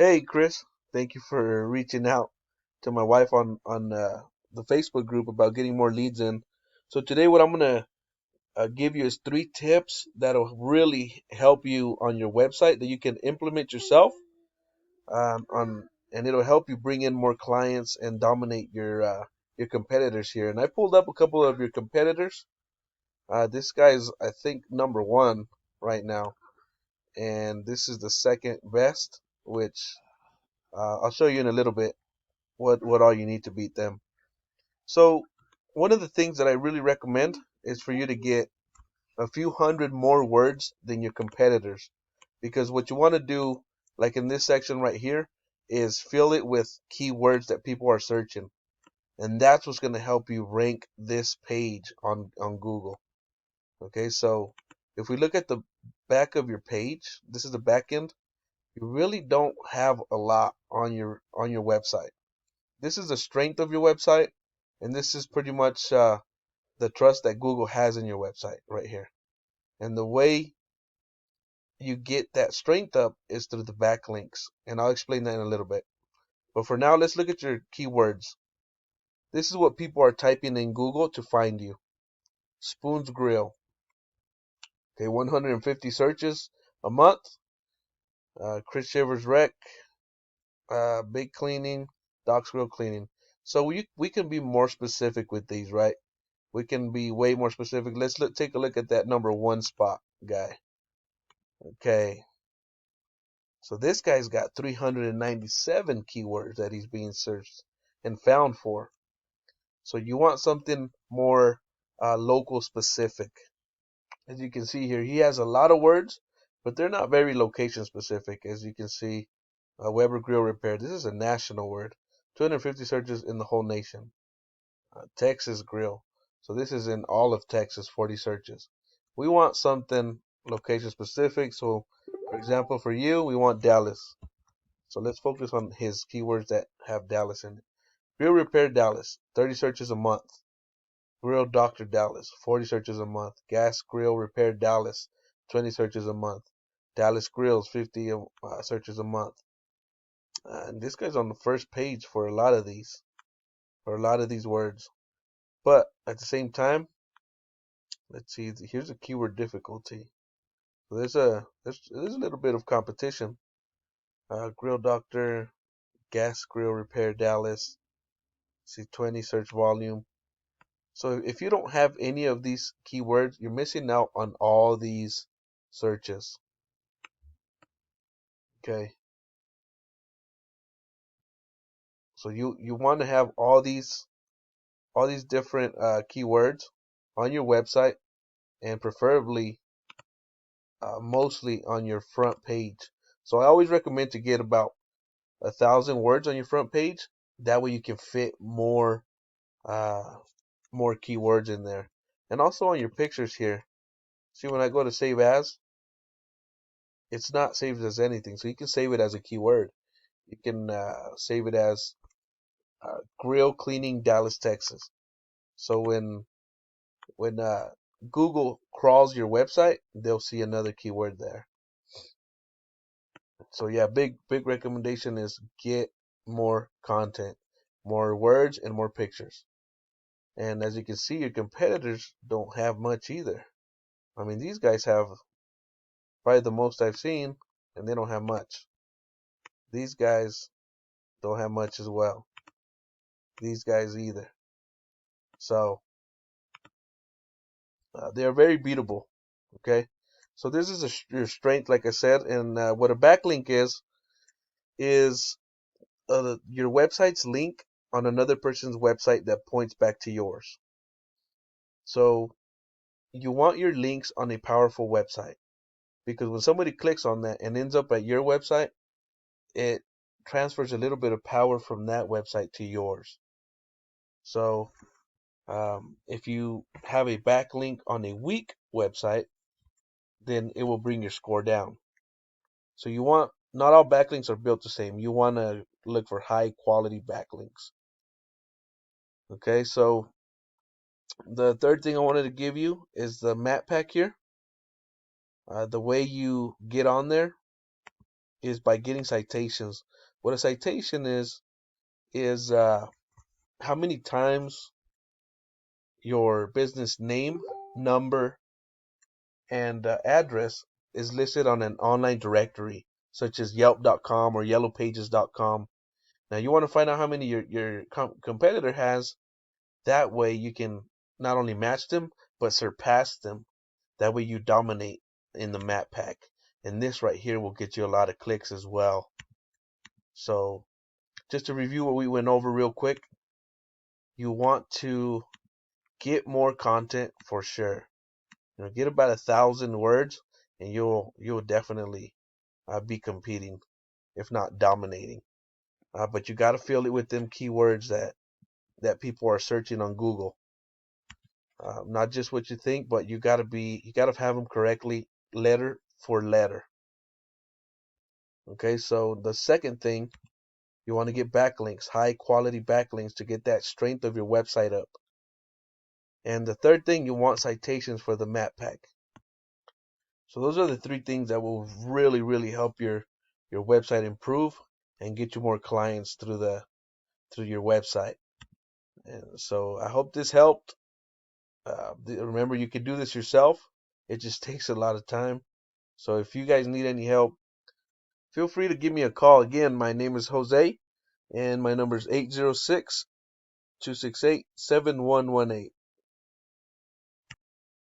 Hey, Chris. Thank you for reaching out to my wife on the Facebook group about getting more leads in. So today, what I'm gonna give you is three tips that'll really help you on your website that you can implement yourself and it'll help you bring in more clients and dominate your competitors here. And I pulled up a couple of your competitors. This guy's I think number one right now, and this is the second best, which I'll show you in a little bit what all you need to beat them. So one of the things that I really recommend is for you to get a few hundred more words than your competitors, because what you want to do, like in this section right here, is fill it with keywords that people are searching, and that's what's going to help you rank this page on Google. Okay, so if we look at the back of your page, this is the back end. You really don't have a lot on your website. This is the strength of your website, and this is pretty much the trust that Google has in your website right here. And the way you get that strength up is through the backlinks, and I'll explain that in a little bit. But for now, let's look at your keywords. This is what people are typing in Google to find you. Spoons Grill. Okay, 150 searches a month. Chris Shivers Rec. Big cleaning. Doc's Grill cleaning. So we can be more specific with these, right? We can be way more specific. Take a look at that number one spot guy. Okay. So this guy's got 397 keywords that he's being searched and found for. So you want something more local specific. As you can see here, he has a lot of words, but they're not very location specific. As you can see, Weber Grill Repair. This is a national word. 250 searches in the whole nation. Texas Grill. So this is in all of Texas, 40 searches. We want something location specific. So for example, for you, we want Dallas. So let's focus on his keywords that have Dallas in it. Grill Repair Dallas, 30 searches a month. Grill Doctor Dallas, 40 searches a month. Gas Grill Repair Dallas, 20 searches a month. Dallas Grills, 50 searches a month. And this guy's on the first page for a lot of these words. But at the same time, let's see. Here's a keyword difficulty. So there's a little bit of competition. Grill Doctor, Gas Grill Repair Dallas. See 20 search volume. So if you don't have any of these keywords, you're missing out on all these searches. Okay. So you want to have all these different keywords on your website, and preferably mostly on your front page. So I always recommend to get about 1,000 words on your front page. That way you can fit uh, more keywords in there. And also on your pictures here. See, when I go to save as, it's not saved as anything. So you can save it as a keyword. You can save it as grill cleaning Dallas, Texas. So when Google crawls your website, they'll see another keyword there. So yeah, big recommendation is get more content, more words and more pictures. And as you can see, your competitors don't have much either. I mean, these guys have probably the most I've seen, and they don't have much. These guys don't have much as well. These guys either. So they're very beatable. Okay. So this is your strength, like I said, and what a backlink is your website's link on another person's website that points back to yours. So you want your links on a powerful website, because when somebody clicks on that and ends up at your website, it transfers a little bit of power from that website to yours. So if you have a backlink on a weak website, then it will bring your score down. So you want, not all backlinks are built the same. You want to look for high quality backlinks. Okay, so the third thing I wanted to give you is the map pack here. The way you get on there is by getting citations. What a citation is how many times your business name, number, and address is listed on an online directory, such as Yelp.com or YellowPages.com. Now you want to find out how many your competitor has. That way you can not only match them, but surpass them. That way you dominate in the map pack. And this right here will get you a lot of clicks as well. So just to review what we went over real quick, you want to get more content for sure. Get about 1,000 words, and you'll definitely be competing, if not dominating. But you got to fill it with them keywords that people are searching on Google. Not just what you think, but you gotta have them correctly, letter for letter. Okay, so the second thing, you want to get backlinks, high quality backlinks to get that strength of your website up. And the third thing, you want citations for the map pack. So those are the three things that will really, really help your website improve and get you more clients through your website. And so I hope this helped. Remember, you can do this yourself. It just takes a lot of time. So if you guys need any help, feel free to give me a call. Again, my name is Jose, and my number is 806-268-7118.